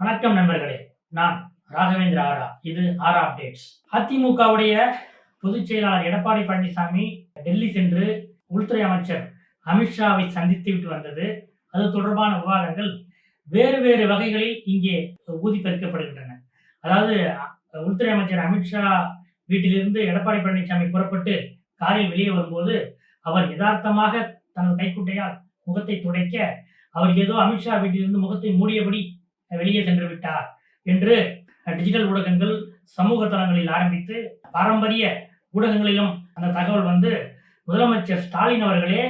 வணக்கம் நண்பர்களே, நான் ராகவேந்திர ஆரா. இது ஆரா அப்டேட்ஸ். அதிமுகவுடைய பொதுச் செயலாளர் எடப்பாடி பழனிசாமி டெல்லி சென்று உள்துறை அமைச்சர் அமித்ஷாவை சந்தித்துவிட்டு வந்தது. அது தொடர்பான விவாதங்கள் வேறு வேறு வகைகளில் இங்கே ஊதி பெருக்கப்படுகின்றன. அதாவது உள்துறை அமைச்சர் அமித்ஷா வீட்டிலிருந்து எடப்பாடி பழனிசாமி புறப்பட்டு காரில் வெளியே வரும்போது அவர் யதார்த்தமாக தனது கைக்குட்டையால் முகத்தை துடைக்க, அவர் ஏதோ அமித்ஷா வீட்டிலிருந்து முகத்தை மூடியபடி வெளியே சென்று விட்டார் என்று டிஜிட்டல் ஊடகங்கள், சமூக தளங்களில் ஆரம்பித்து பாரம்பரிய ஊடகங்களிலும் அந்த தகவல் முதலமைச்சர் ஸ்டாலின் அவர்களே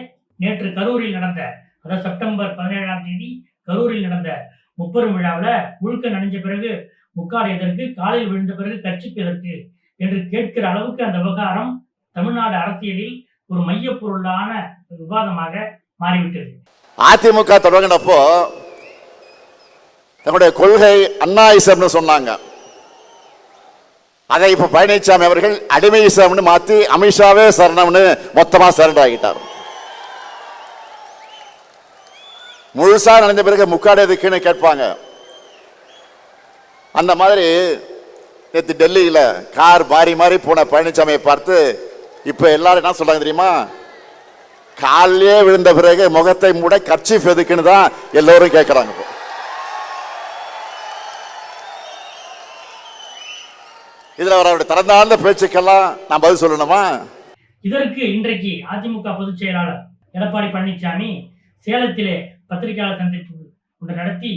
நேற்று கரூரில் நடந்த, அதாவது செப்டம்பர் 17ஆம் தேதி கரூரில் நடந்த முப்பெரும் விழாவில் முழுக்க நனைஞ்ச பிறகு முக்காடு எதற்கு, காலில் விழுந்த பிறகு கர்ச்சிப் எதற்கு என்று கேட்கிற அளவுக்கு அந்த விவகாரம் தமிழ்நாடு அரசியலில் ஒரு மையப்பொருளான விவாதமாக மாறிவிட்டது. அதிமுக தொடங்கினப்போ தன்னுடைய கொள்கை அண்ணாயிசம்னு சொன்னாங்க. அதை இப்ப பழனிசாமி அவர்கள் அடிமையிசம்னு மாத்தி அமித்ஷாவே சரணம்னு மொத்தமா சரண்டர் ஆகிட்டார். முழுசா நடந்த பிறகு முக்காடு எதுக்குன்னு கேட்பாங்க. அந்த மாதிரி நேற்று டெல்லியில கார் மாறி மாறி போன பழனிசாமியை பார்த்து இப்ப எல்லாரும் என்ன சொல்றாங்க தெரியுமா? காலையே விழுந்த பிறகு முகத்தை மூட கர்ச்சீஃப் எதுக்குன்னு தான் எல்லோரும் கேட்கிறாங்க. இதுல அவருடைய திறந்தாழ்ந்த பேச்சுக்கெல்லாம் நான் பதில் சொல்லணுமா? இதற்கு இன்றைக்கு அதிமுக பொதுச் செயலாளர் எடப்பாடி பழனிசாமி சேலத்திலே பத்திரிகையாளர் சந்திப்பு ஒன்று நடத்தி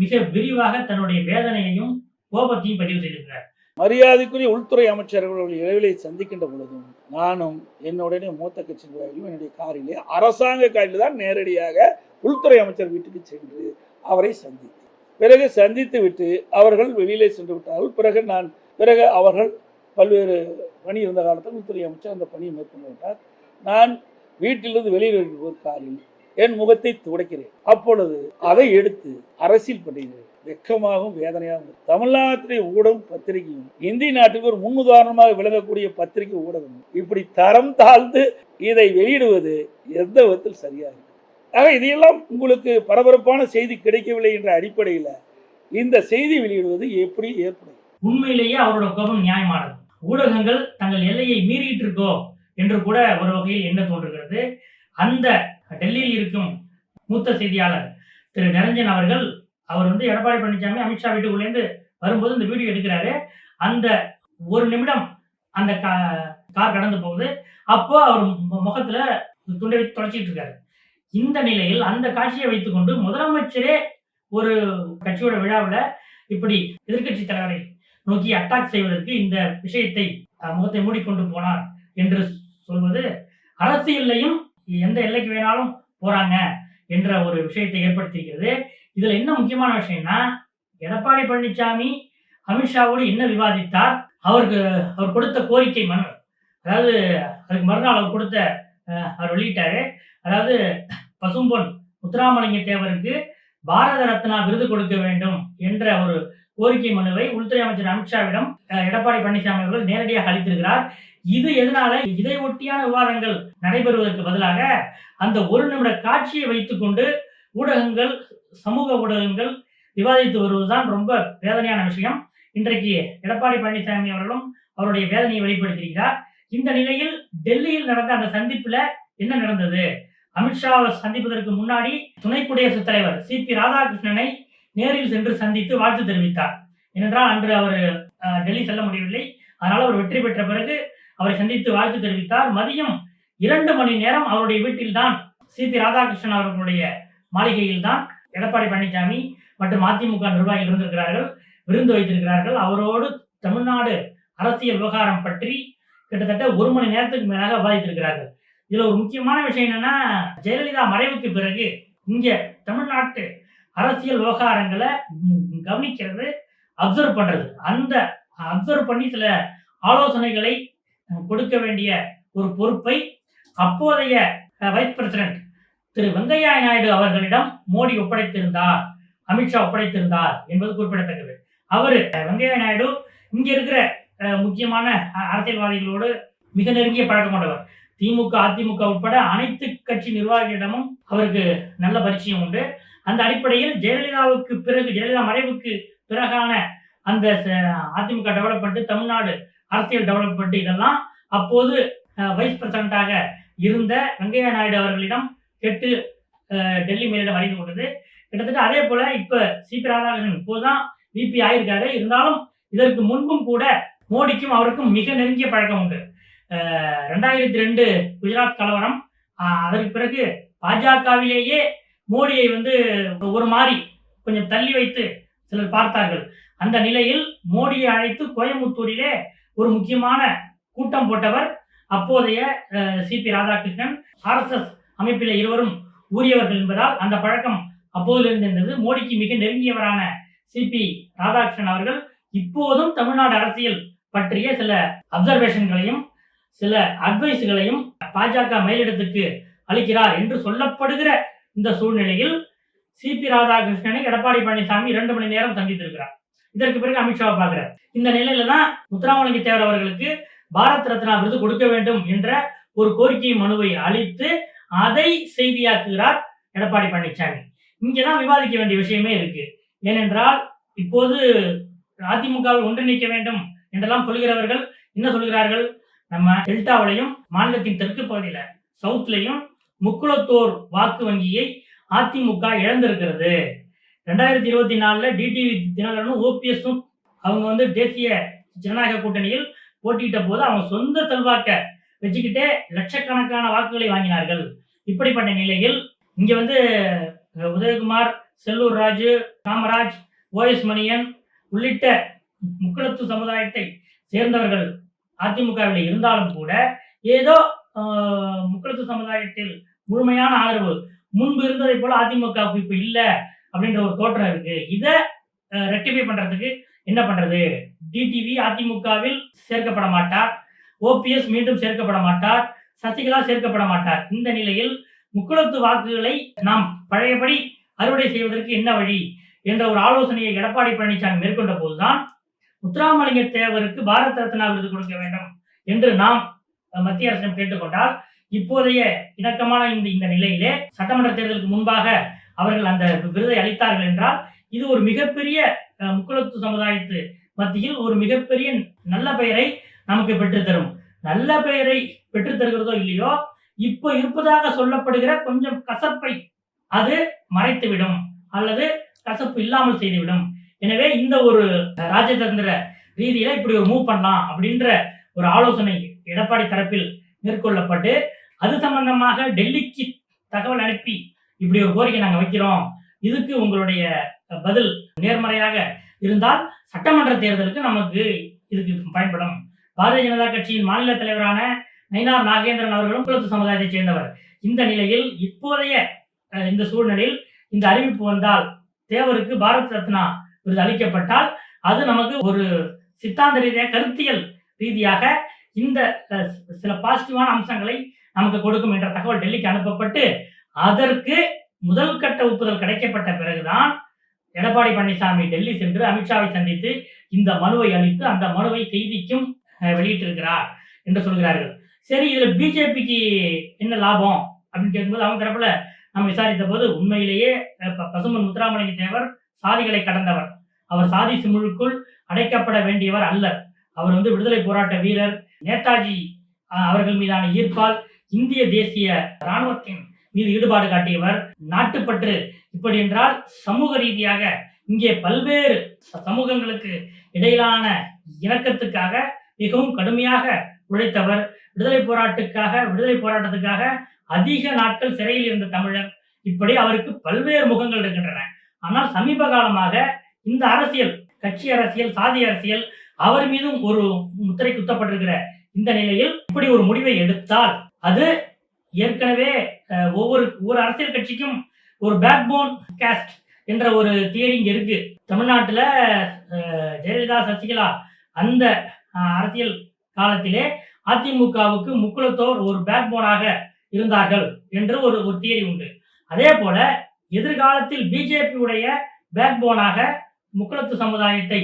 மிக விரிவாக தன்னுடைய வேதனையையும் கோபத்தையும் பதிவு செய்திருக்கிறார். மரியாதைக்குரிய உள்துறை அமைச்சர்கள் இடைவெளியை சந்திக்கின்ற பொழுதும் நானும் என்னுடைய மூத்த கட்சி நிர்வாகிகளும் என்னுடைய காரிலே, அரசாங்க காரில் தான் நேரடியாக உள்துறை அமைச்சர் வீட்டுக்கு சென்று அவரை சந்தித்தேன். பிறகு சந்தித்து விட்டு அவர்கள் வெளியிலே சென்று விட்டார்கள். பிறகு அவர்கள் பல்வேறு பணி இருந்த காலத்தில் உள்துறை அமைச்சர் அந்த பணியை மேற்கொண்டு விட்டார். நான் வீட்டிலிருந்து வெளியில் ஒரு காரில் என் முகத்தை துடைக்கிறேன். அப்பொழுது அதை எடுத்து அரசியல் பண்ணுகிறேன். வெக்கமாகவும் வேதனையாகவும். தமிழ்நாட்டிலே ஊடகம் பத்திரிகையும் இந்திய நாட்டுக்கு ஒரு முன்னுதாரணமாக விளங்கக்கூடிய பத்திரிகை ஊடகமும் இப்படி தரம் தாழ்ந்து இதை வெளியிடுவது எந்த விதத்தில் சரியாக? ஆக இதையெல்லாம் உங்களுக்கு பரபரப்பான செய்தி கிடைக்கவில்லை என்ற அடிப்படையில் இந்த செய்தி வெளியிடுவது எப்படி ஏற்படும்? உண்மையிலேயே அவரோட கோபம் நியாயமானது. ஊடகங்கள் தங்கள் எல்லையை மீறிட்டு இருக்கோ என்று கூட ஒரு வகையில் எண்ண தோன்றுகிறது. அந்த டெல்லியில் இருக்கும் மூத்த செய்தியாளர் திரு நிரஞ்சன் அவர்கள், அவர் எடப்பாடி பழனிசாமி அமித்ஷா வீட்டுக்குள்ளேருந்து வரும்போது இந்த வீடியோ எடுக்கிறாரு. அந்த ஒரு நிமிடம் அந்த கார் கடந்து போகுது. அப்போ அவர் முகத்துல துண்டை வைத்து தொடச்சிட்டு இருக்காரு. இந்த நிலையில் அந்த காட்சியை வைத்துக்கொண்டு முதலமைச்சரே ஒரு கட்சியோட விழாவில் இப்படி எதிர்கட்சி தலைவரை நோக்கி அட்டாக் செய்வதற்கு இந்த விஷயத்தை முகத்தை மூடிக்கொண்டு போனார் என்று சொல்வது அரசியலையும் எந்த எல்லைக்கு வேணாலும் போறாங்க என்ற ஒரு விஷயத்தை ஏற்படுத்தியிருக்கிறது. இதுல என்ன முக்கியமான விஷயம்னா, எடப்பாடி பழனிசாமி அமித்ஷாவோடு என்ன விவாதித்தார், அவர் கொடுத்த கோரிக்கை மனு, அதாவது அதுக்கு மறுநாள் அவர் வெளியிட்டாரு. அதாவது பசும்பொன் முத்துராமலிங்க தேவருக்கு பாரத ரத்னா விருது கொடுக்க வேண்டும் என்ற ஒரு கோரிக்கை மனுவை உள்துறை அமைச்சர் அமித்ஷாவிடம் எடப்பாடி பழனிசாமி அவர்கள் நேரடியாக அளித்திருக்கிறார். இது எதனால இதை ஒட்டியான விவாதங்கள் நடைபெறுவதற்கு பதிலாக அந்த ஒரு நிமிட காட்சியை வைத்துக்கொண்டு ஊடகங்கள், சமூக ஊடகங்கள் விவாதித்து வருவதுதான் ரொம்ப வேதனையான விஷயம். இன்றைக்கு எடப்பாடி பழனிசாமி அவர்களும் அவருடைய வேதனையை வெளிப்படுத்தியிருக்கிறார். இந்த நிலையில் டெல்லியில் நடந்த அந்த சந்திப்புல என்ன நடந்தது? அமித்ஷாவை சந்திப்பதற்கு முன்னாடி துணை குடியரசுத் தலைவர் CP ராதாகிருஷ்ணனை நேரில் சென்று சந்தித்து வாழ்த்து தெரிவித்தார். ஏனென்றால் அன்று அவர் டெல்லி செல்ல முடியவில்லை. அதனால் அவர் வெற்றி பெற்ற பிறகு அவரை சந்தித்து வாழ்த்து தெரிவித்தார். மதியம் 2 மணி நேரம் அவருடைய வீட்டில் தான், CP ராதாகிருஷ்ணன் அவர்களுடைய மாளிகையில் தான் எடப்பாடி பழனிசாமி மற்றும் அதிமுக நிர்வாகிகள் இருந்திருக்கிறார்கள், விருந்து வைத்திருக்கிறார்கள். அவரோடு தமிழ்நாடு அரசியல் விவகாரம் பற்றி கிட்டத்தட்ட 1 மணி நேரத்துக்கு மேலாக விவாதித்திருக்கிறார்கள். இதுல ஒரு முக்கியமான விஷயம் என்னன்னா, ஜெயலலிதா மறைவுக்கு பிறகு இங்க தமிழ்நாட்டு அரசியல் விவகாரங்களை கவனிக்கிறது, அப்சர்வ் பண்றது, அந்த அப்சர்வ் பண்ணி சில ஆலோசனைகளை கொடுக்க வேண்டிய ஒரு பொறுப்பை அப்போதைய வைஸ் பிரசிடென்ட் திரு வெங்கையா நாயுடு அவர்களிடம் மோடி ஒப்படைத்திருந்தார், அமித்ஷா ஒப்படைத்திருந்தார் என்பது குறிப்பிடத்தக்கது. வெங்கையா நாயுடு இங்க இருக்கிற முக்கியமான அரசியல்வாதிகளோடு மிக நெருங்கிய பழக்கம் கொண்டவர். திமுக, அதிமுக உட்பட அனைத்து கட்சி நிர்வாகிகளிடமும் அவருக்கு நல்ல பரிச்சயம் உண்டு. அந்த அடிப்படையில் ஜெயலலிதா மறைவுக்கு பிறகான அந்த அதிமுக டெவலப்மெண்ட், தமிழ்நாடு அரசியல் டெவலப்மெண்ட் இதெல்லாம் அப்போது வைஸ் பிரசிடண்டாக இருந்த வெங்கையா நாயுடு அவர்களிடம் கேட்டு டெல்லி மேலிடம் அறிந்து கொண்டது. கிட்டத்தட்ட அதே போல இப்ப சிபி ராதாகிருஷ்ணன் இப்போதான் விபி ஆயிருக்காரு. இருந்தாலும் இதற்கு முன்பும் கூட மோடிக்கும் அவருக்கும் மிக நெருங்கிய பழக்கம் உண்டு. 2002 குஜராத் கலவரம், அதற்கு பிறகு பாஜகவிலேயே மோடியை ஒரு மாதிரி கொஞ்சம் தள்ளி வைத்து சிலர் பார்த்தார்கள். அந்த நிலையில் மோடியை அழைத்து கோயம்புத்தூரிலே ஒரு முக்கியமான கூட்டம் போட்டவர் அப்போதைய சிபி ராதாகிருஷ்ணன். RSS அமைப்பில் இருவரும் ஊறியவர்கள் என்பதால் அந்த பழக்கம் அப்போதிலிருந்து இருந்தது. மோடிக்கு மிக நெருங்கியவரான சிபி ராதாகிருஷ்ணன் அவர்கள் இப்போதும் தமிழ்நாடு அரசியல் பற்றிய சில அப்சர்வேஷன்களையும் சில அட்வைஸ்களையும் பாஜக மேலிடத்துக்கு அளிக்கிறார் என்று சொல்லப்படுகிற இந்த சூழ்நிலையில் சிபி ராதாகிருஷ்ணனை எடப்பாடி பழனிசாமி 2 மணி நேரம் சந்தித்திருக்கிறார். இதற்கு பிறகு அமித்ஷாவை பார்க்கிறார். இந்த நிலையில தான் முத்துராமலிங்க தேவர் அவர்களுக்கு பாரத் ரத்னா விருது கொடுக்க வேண்டும் என்ற ஒரு கோரிக்கை மனுவை அளித்து அதை செய்தியாக்குகிறார் எடப்பாடி பழனிசாமி. இங்கதான் விவாதிக்க வேண்டிய விஷயமே இருக்கு. ஏனென்றால் இப்போது அதிமுகவை ஒன்றிணைக்க வேண்டும் என்றெல்லாம் சொல்கிறவர்கள் என்ன சொல்கிறார்கள்? நம்ம டெல்டாவிலையும் மாநிலத்தின் தெற்கு பகுதியில சவுத்லையும் முக்குளத்தோர் வாக்கு வங்கியை அதிமுக இழந்திருக்கிறது. 2024 டிடிவி தினகரனும் ஓபிஎஸும் அவங்க தேசிய ஜனநாயக கூட்டணியில் போட்டியிட்ட போது அவங்க சொந்த செல்வாக்க வச்சுக்கிட்டே லட்சக்கணக்கான வாக்குகளை வாங்கினார்கள். இப்படிப்பட்ட நிலையில் இங்க உதயகுமார், செல்லூர் ராஜு, காமராஜ், OS மணியன் உள்ளிட்ட முக்குளத்து சமுதாயத்தை சேர்ந்தவர்கள் அதிமுகவில் இருந்தாலும் கூட ஏதோ முக்குளத்து சமுதாயத்தில் முழுமையான ஆதரவு முன்பு இருந்ததை போல அதிமுகவுக்கு இப்ப இல்ல அப்படின்ற ஒரு தோற்றம் இருக்கு. இதை ரெக்டிஃபை பண்றதுக்கு என்ன பண்றது? டிடிவி அதிமுகவில் சேர்க்கப்பட மாட்டார், OPS மீண்டும் சேர்க்கப்பட மாட்டார், சசிகலா சேர்க்கப்பட மாட்டார். இந்த நிலையில் முக்குளத்து வாக்குகளை நாம் பழையபடி அறுவடை செய்வதற்கு என்ன வழி என்ற ஒரு ஆலோசனையை எடப்பாடி பழனிசாமி மேற்கொண்ட போதுதான் முத்துராமலிங்க தேவருக்கு பாரத் ரத்னா விருது கொடுக்க வேண்டும் என்று நாம் மத்திய அரசிடம் கேட்டுக்கொண்டால், இப்போதைய இணக்கமான இந்த நிலையிலே சட்டமன்ற தேர்தலுக்கு முன்பாக அவர்கள் அந்த விருதை அளித்தார்கள் என்றால் இது ஒரு மிகப்பெரிய முக்குளத்து சமுதாயத்து மத்தியில் ஒரு மிகப்பெரிய நல்ல பெயரை நமக்கு பெற்றுத்தரும். நல்ல பெயரை பெற்றுத் தருகிறதோ இல்லையோ, இப்போ இருப்பதாக சொல்லப்படுகிற கொஞ்சம் கசப்பை அது மறைத்துவிடும் அல்லது கசப்பு இல்லாமல் செய்துவிடும். எனவே இந்த ஒரு ராஜதந்திர ரீதியில இப்படி ஒரு மூவ் பண்ணலாம் அப்படின்ற ஒரு ஆலோசனை எடப்பாடி தரப்பில் மேற்கொள்ளப்பட்டு அது சம்பந்தமாக டெல்லிக்கு தகவல் அனுப்பி இப்படி ஒரு கோரிக்கை நாங்க வைக்கிறோம், இதுக்கு உங்களுடைய பதில் நேர்மறையாக இருந்தால் சட்டமன்ற தேர்தலுக்கு நமக்கு இதுக்கு பயன்படும். பாரதிய ஜனதா கட்சியின் மாநில தலைவரான நயினார் நாகேந்திரன் அவர்களும் முக்குளத்து சமுதாயத்தை சேர்ந்தவர். இந்த நிலையில் இப்போதைய இந்த சூழ்நிலையில் இந்த அறிவிப்பு வந்தால் தேவருக்கு பாரத் ரத்னா விருது அளிக்கப்பட்டால் அது நமக்கு ஒரு சித்தாந்த ரீதியாக கருத்தியல் ரீதியாக இந்த சில பாசிட்டிவான அம்சங்களை நமக்கு கொடுக்கும் என்ற தகவல் டெல்லிக்கு அனுப்பப்பட்டு அதற்கு முதல் கட்ட ஒப்புதல் கிடைக்கப்பட்ட பிறகுதான் எடப்பாடி பழனிசாமி டெல்லி சென்று அமித்ஷாவை சந்தித்து இந்த மனுவை அளித்து அந்த மனுவை செய்திக்கும் வெளியிட்டிருக்கிறார் என்று சொல்கிறார்கள். சரி, இதுல பிஜேபிக்கு என்ன லாபம் அப்படின்னு கேட்கும்போது அவங்க தரப்புல நம்ம விசாரித்த போது உண்மையிலேயே பசும்பொன் முத்துராமலிங்க தேவர் சாதிகளை கடந்தவர். அவர் சாதி சிமுழுக்குள் அடைக்கப்பட வேண்டியவர் அல்ல. அவர் விடுதலை போராட்ட வீரர். நேதாஜி அவர்கள் மீதான ஈர்ப்பால் இந்திய தேசிய இராணுவத்தின் மீது ஈடுபாடு காட்டியவர். நாட்டுப்பற்று இப்படி என்றால் சமூக ரீதியாக இங்கே பல்வேறு சமூகங்களுக்கு இடையிலான இணக்கத்துக்காக மிகவும் கடுமையாக உழைத்தவர். விடுதலை போராட்டத்துக்காக அதிக நாட்கள் சிறையில் இருந்த தமிழர். இப்படி அவருக்கு பல்வேறு முகங்கள் இருக்கின்றன. ஆனால் சமீப காலமாக இந்த அரசியல், கட்சி அரசியல், சாதி அரசியல் அவர் மீதும் ஒரு முத்திரை குத்தப்பட்டிருக்கிற இந்த நிலையில் இப்படி ஒரு முடிவை எடுத்தால் அது ஏற்கனவே ஒவ்வொரு அரசியல் கட்சிக்கும் ஒரு பேக்போன் காஸ்ட் என்ற ஒரு தியரி இங்க இருக்கு. தமிழ்நாட்டுல ஜெயலலிதா, சசிகலா அந்த அரசியல் காலத்திலே அதிமுகவுக்கு முக்குளத்தோர் ஒரு பேக்போனாக இருந்தார்கள் என்று ஒரு தியரி உண்டு. அதே போல எதிர்காலத்தில் பிஜேபியுடைய பேக்போனாக முக்குளத்து சமுதாயத்தை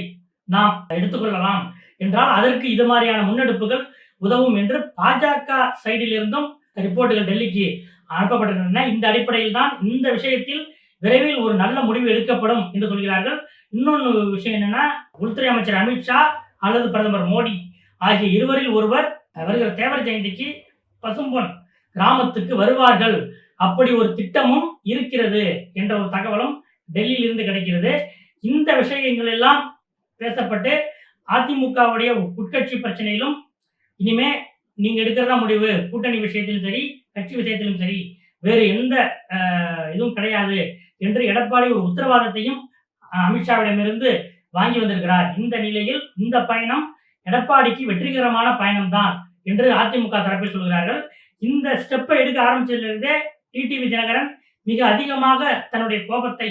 நாம் எடுத்துக்கொள்ளலாம் என்றால் அதற்கு இது மாதிரியான முன்னெடுப்புகள் உதவும் என்று பாஜக சைடில் இருந்தும் ரிப்போர்ட்டுகள் டெல்லிக்கு அனுப்பப்பட்டிருக்கின்றன. இந்த அடிப்படையில் தான் இந்த விஷயத்தில் விரைவில் ஒரு நல்ல முடிவு எடுக்கப்படும் என்று சொல்கிறார்கள். இன்னொன்று விஷயம் என்னன்னா, உள்துறை அமைச்சர் அமித்ஷா அல்லது பிரதமர் மோடி ஆகிய இருவரில் ஒருவர் வருகிற தேவர் ஜெயந்திக்கு பசும்பொன் கிராமத்துக்கு வருவார்கள், அப்படி ஒரு திட்டமும் இருக்கிறது என்ற ஒரு தகவலும் டெல்லியில் இருந்து கிடைக்கிறது. இந்த விஷயங்கள் எல்லாம் பேசப்பட்டு அதிமுகவுடைய உட்கட்சி பிரச்சனையிலும் இனிமே நீங்க எடுக்கிறதா முடிவு, கூட்டணி விஷயத்திலும் சரி கட்சி விஷயத்திலும் சரி வேறு எந்த இதுவும் கிடையாது என்று எடப்பாடி ஒரு உத்தரவாதத்தையும் அமித்ஷாவிடமிருந்து வாங்கி வந்திருக்கிறார். இந்த நிலையில் இந்த பயணம் எடப்பாடிக்கு வெற்றிகரமான பயணம்தான் என்று அதிமுக தரப்பில் சொல்கிறார்கள். இந்த ஸ்டெப்பை எடுக்க ஆரம்பிச்சதிலிருந்தே டிடிவி தினகரன் மிக அதிகமாக தன்னுடைய கோபத்தை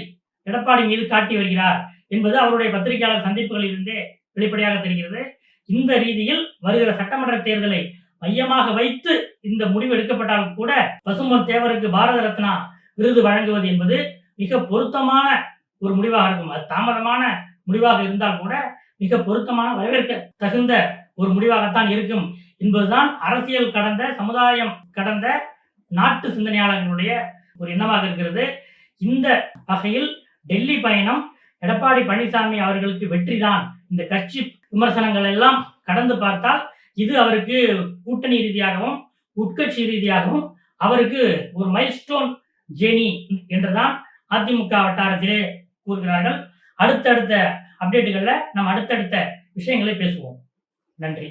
எடப்பாடி மீது காட்டி வருகிறார் என்பது அவருடைய பத்திரிகையாளர் சந்திப்புகளில் இருந்தே வெளிப்படையாக தெரிகிறது. இந்த ரீதியில் வருகிற சட்டமன்ற தேர்தலை மையமாக வைத்து இந்த முடிவு எடுக்கப்பட்டாலும் கூட பசும்பொன் தேவருக்கு பாரத ரத்னா விருது வழங்குவது என்பது மிக பொருத்தமான ஒரு முடிவாக இருக்கும். அது தாமதமான முடிவாக இருந்தால் கூட மிக பொருத்தமான, வரவேற்க தகுந்த ஒரு முடிவாகத்தான் இருக்கும் என்பதுதான் அரசியல் கடந்த, சமுதாயம் கடந்த நாட்டு சிந்தனையாளர்களுடைய ஒரு எண்ணமாக இருக்கிறது. இந்த வகையில் டெல்லி பயணம் எடப்பாடி பழனிசாமி அவர்களுக்கு வெற்றிதான். இந்த கட்சி விமர்சனங்கள் எல்லாம் கடந்து பார்த்தால் இது அவருக்கு கூட்டணி ரீதியாகவும் உட்கட்சி ரீதியாகவும் அவருக்கு ஒரு மைல்ஸ்டோன் ஜேர்னி என்றுதான் அதிமுக வட்டாரத்திலே கூறுகிறார்கள். அடுத்தடுத்த அப்டேட்டுகளில் நம்ம அடுத்தடுத்த விஷயங்களை பேசுவோம். நன்றி.